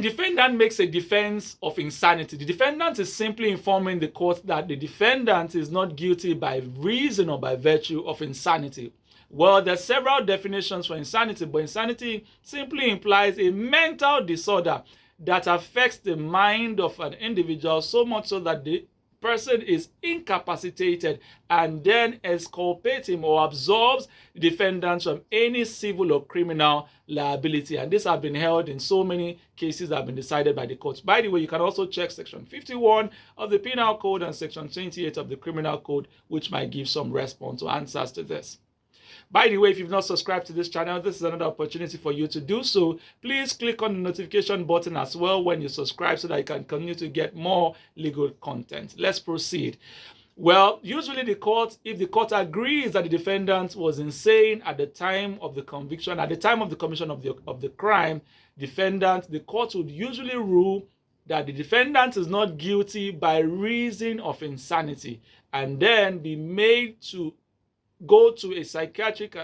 defendant makes a defense of insanity, the defendant is simply informing the court that the defendant is not guilty by reason or by virtue of insanity. Well, there are several definitions for insanity, but insanity simply implies a mental disorder that affects the mind of an individual so much so that the person is incapacitated and then exculpates him or absolves the defendant from any civil or criminal liability. And this has been held in so many cases that have been decided by the courts. By the way, you can also check section 51 of the Penal Code and section 28 of the Criminal Code, which might give some response or answers to this. By the way, if you've not subscribed to this channel, this is another opportunity for you to do so. Please click on the notification button as well when you subscribe so that you can continue to get more legal content. Let's proceed. Well, usually if the court agrees that the defendant was insane at the time of the conviction, at the time of the commission of the crime, the court would usually rule that the defendant is not guilty by reason of insanity and then be made to go to a psychiatric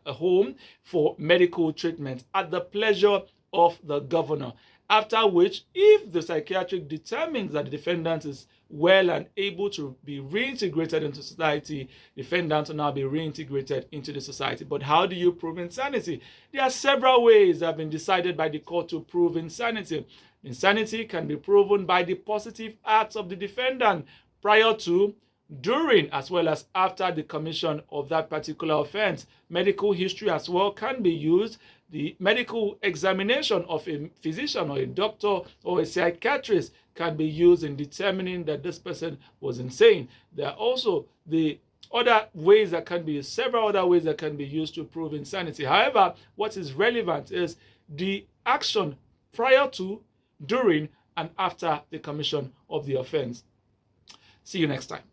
home for medical treatment at the pleasure of the governor. After which, if the psychiatric determines that the defendant is well and able to be reintegrated into society, the defendant will now be reintegrated into the society. But how do you prove insanity? There are several ways that have been decided by the court to prove insanity. Insanity can be proven by the positive acts of the defendant prior to, during, as well as after the commission of that particular offense. Medical history as well can be used. The medical examination of a physician or a doctor or a psychiatrist can be used in determining that this person was insane. There are also the other ways that can be, several other ways that can be used to prove insanity. However, what is relevant is the action prior to, during, and after the commission of the offense. See you next time.